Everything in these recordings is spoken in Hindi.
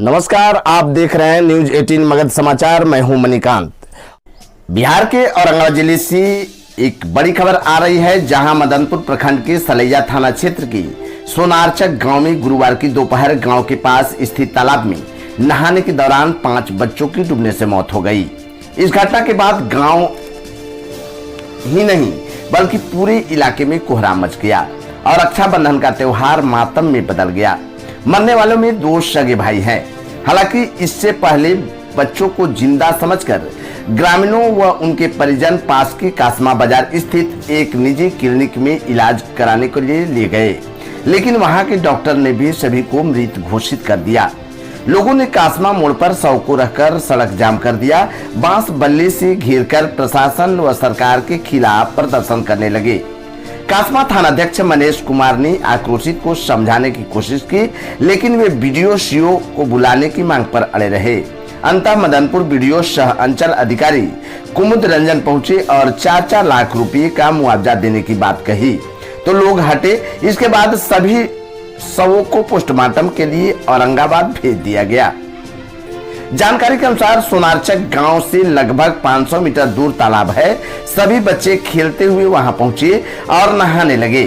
नमस्कार, आप देख रहे हैं न्यूज 18 मगध समाचार। मैं हूं मणिकांत। बिहार के औरंगाबाद जिले से एक बड़ी खबर आ रही है, जहां मदनपुर प्रखंड के सलैया थाना क्षेत्र की सोनारचक गांव में गुरुवार की दोपहर गांव के पास स्थित तालाब में नहाने के दौरान 5 बच्चों की डूबने से मौत हो गई। इस घटना के बाद गांव ही नहीं बल्कि पूरे इलाके में कोहराम मच गया और रक्षाबंधन का त्योहार मातम में बदल गया। मरने वालों में 2 सगे भाई हैं। हालांकि इससे पहले बच्चों को जिंदा समझकर ग्रामीणों व उनके परिजन पास के कासमा बाजार स्थित एक निजी क्लिनिक में इलाज कराने के लिए ले गए, लेकिन वहां के डॉक्टर ने भी सभी को मृत घोषित कर दिया। लोगों ने कासमा मोड़ पर शव को रखकर सड़क जाम कर दिया। बांस बल्ले से घेरकर प्रशासन व सरकार के खिलाफ प्रदर्शन करने लगे। कासमा थानाध्यक्ष मनीष कुमार ने आक्रोशित को समझाने की कोशिश की, लेकिन वे बीडीओ सीओ को बुलाने की मांग पर अड़े रहे। अंततः मदनपुर बीडीओ सह अंचल अधिकारी कुमुद रंजन पहुंचे और 4-4 लाख रुपए का मुआवजा देने की बात कही तो लोग हटे। इसके बाद सभी शवों को पोस्टमार्टम के लिए औरंगाबाद भेज दिया गया। जानकारी के अनुसार सोनारचक गांव से लगभग 500 मीटर दूर तालाब है। सभी बच्चे खेलते हुए वहां पहुंचे और नहाने लगे।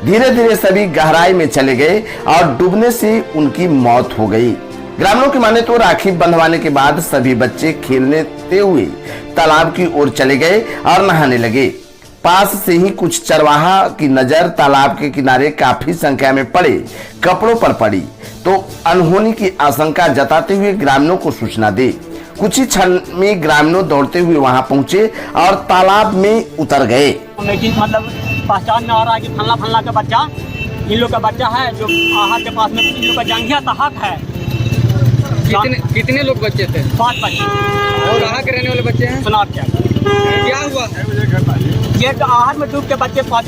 धीरे धीरे सभी गहराई में चले गए और डूबने से उनकी मौत हो गई। ग्रामीणों की माने तो राखी बंधवाने के बाद सभी बच्चे खेलते हुए तालाब की ओर चले गए और नहाने लगे। पास से ही कुछ चरवाहा की नजर तालाब के किनारे काफी संख्या में पड़े कपड़ों पर पड़ी तो अनहोनी की आशंका जताते हुए ग्रामीणों को सूचना दी। कुछ ही क्षण में ग्रामीणों दौड़ते हुए वहां पहुंचे और तालाब में उतर गए। मतलब पहचान में आ रहा है कि फलना का बच्चा इन लोग का बच्चा है, जो आहत के पास में इन लोग का जांघिया तहत है। कितने लोग बच्चे थे? 5 बच्चे। और कहाँ के रहने वाले बच्चे हैं? सोनारचक। क्या हुआ? ये आहत में डूब के बच्चे 5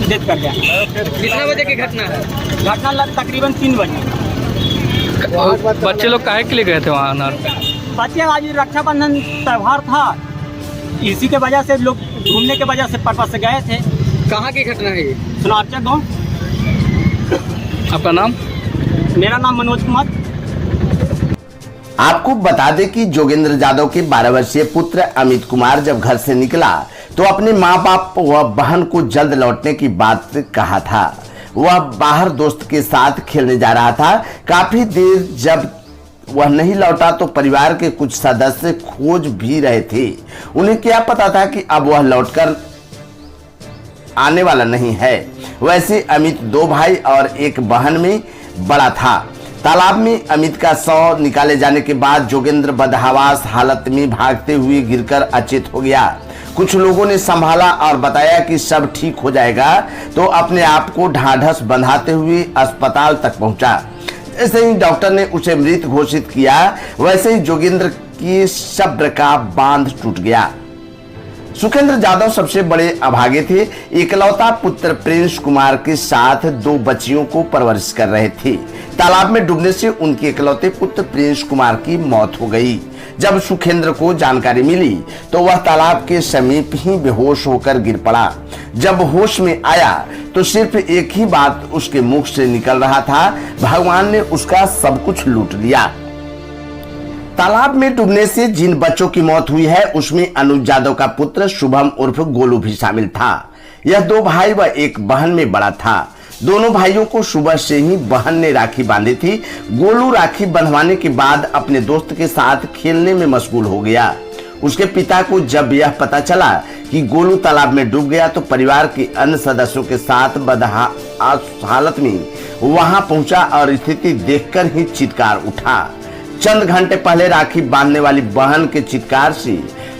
डेथ कर गया। कितने बजे की घटना है? घटना तकरीबन 3 बजे। बच्चे लोग काहे के लिए गए थे वहाँ? बच्चे आज रक्षाबंधन त्योहार था, इसी के वजह से लोग घूमने के वजह से पर्पस से गए थे। कहाँ की घटना है ये? सोनारचक गाँव। आपका नाम? मेरा नाम मनोज कुमार। आपको बता दें कि जोगेंद्र यादव के 12 वर्षीय पुत्र अमित कुमार जब घर से निकला तो अपने माँ बाप व बहन को जल्द लौटने की बात कहा था। वह बाहर दोस्त के साथ खेलने जा रहा था। काफी देर जब वह नहीं लौटा तो परिवार के कुछ सदस्य खोज भी रहे थे। उन्हें क्या पता था कि अब वह लौटकर आने वाला नहीं है। वैसे अमित 2 भाई और 1 बहन में बड़ा था। तालाब में अमित का शव निकाले जाने के बाद जोगेंद्र बदहवास हालत में भागते हुए गिरकर अचेत हो गया। कुछ लोगों ने संभाला और बताया कि सब ठीक हो जाएगा, तो अपने आप को ढाढ़स बंधाते हुए अस्पताल तक पहुंचा। जैसे ही डॉक्टर ने उसे मृत घोषित किया, वैसे ही जोगेंद्र की सब्र का बांध टूट गया। सुखेंद्र यादव सबसे बड़े अभागे थे। इकलौता पुत्र प्रिंस कुमार के साथ 2 बच्चियों को परवरिश कर रहे थे। तालाब में डूबने से उनके इकलौते पुत्र प्रिंस कुमार की मौत हो गई। जब सुखेंद्र को जानकारी मिली तो वह तालाब के समीप ही बेहोश होकर गिर पड़ा। जब होश में आया तो सिर्फ एक ही बात उसके मुख से निकल रहा था, भगवान ने उसका सब कुछ लूट लिया। तालाब में डूबने से जिन बच्चों की मौत हुई है उसमें अनुज यादव का पुत्र शुभम उर्फ गोलू भी शामिल था। यह 2 भाई व 1 बहन में बड़ा था। दोनों भाइयों को सुबह से ही बहन ने राखी बांधी थी। गोलू राखी बंधवाने के बाद अपने दोस्त के साथ खेलने में मशगूल हो गया। उसके पिता को जब यह पता चला कि गोलू तालाब में डूब गया तो परिवार के अन्य सदस्यों के साथ हालत में वहां पहुंचा और स्थिति देखकर ही चित्कार उठा। चंद घंटे पहले राखी बांधने वाली बहन के चित्कार से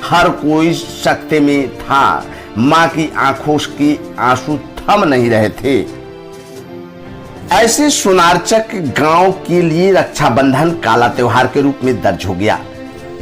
हर कोई सकते में था। मां की आंखों की आंसू थम नहीं रहे थे। ऐसे सोनारचक गांव के लिए रक्षाबंधन काला त्योहार के रूप में दर्ज हो गया।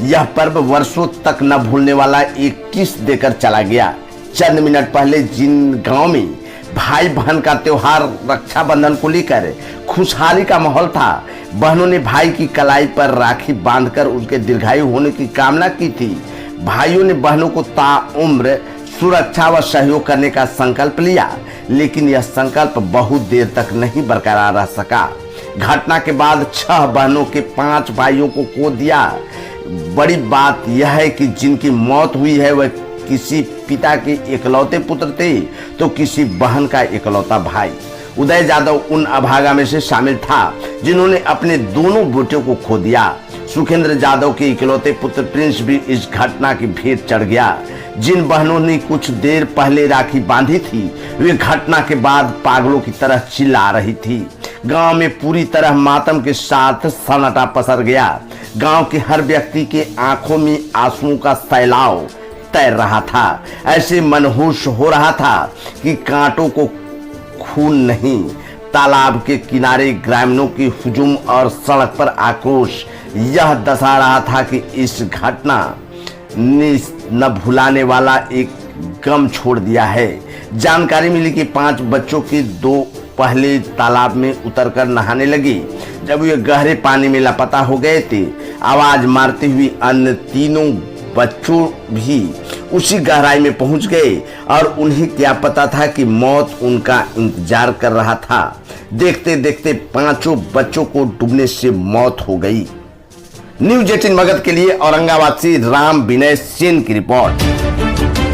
यह पर्व वर्षों तक न भूलने वाला एक किस देकर चला गया। चंद मिनट पहले जिन गांव में भाई बहन का त्योहार रक्षाबंधन को लेकर खुशहाली का माहौल था, बहनों ने भाई की कलाई पर राखी बांधकर उसके दीर्घायु होने की कामना की थी। भाइयों ने बहनों को ताउम्र सुरक्षा व सहयोग करने का संकल्प लिया, लेकिन यह संकल्प बहुत देर तक नहीं बरकरार रह सका। घटना के बाद 6 बहनों के 5 भाइयों को खो दिया। बड़ी बात यह है कि जिनकी मौत हुई है वह किसी पिता के इकलौते पुत्र थे तो किसी बहन का इकलौता भाई। उदय जादव उन अभागा में से शामिल था जिन्होंने अपने दोनों बेटों को खो दिया। सुखेंद्र जादव के इकलौते पुत्र प्रिंस भी इस घटना की भेंट चढ़ गया। जिन बहनों ने कुछ देर पहले राखी बांधी थी वे घटना के बाद पागलों की तरह चिल्ला रही थी। गांव में पूरी तरह मातम के साथ सन्नाटा पसर गया। गांव के हर व्यक्ति के आंखों में आंसुओं का सैलाव तैर रहा था। ऐसे मनहूस हो रहा था कि कांटों को खून नहीं। तालाब के किनारे ग्रामीणों की हुजूम और सड़क पर आक्रोश यह दर्शा रहा था कि इस घटना ने न भुलाने वाला एक गम छोड़ दिया है। जानकारी मिली कि 5 बच्चों के 2 पहले तालाब में उतरकर नहाने लगे। जब वे गहरे पानी में लापता हो गए थे, आवाज मारते हुए अन्य 3 बच्चों भी उसी गहराई में पहुंच गए और उन्हें क्या पता था कि मौत उनका इंतजार कर रहा था। देखते देखते 5 बच्चों को डूबने से मौत हो गई। न्यूज़ 18 मगध के लिए औरंगाबाद से राम विनय सेन की रिपोर्ट।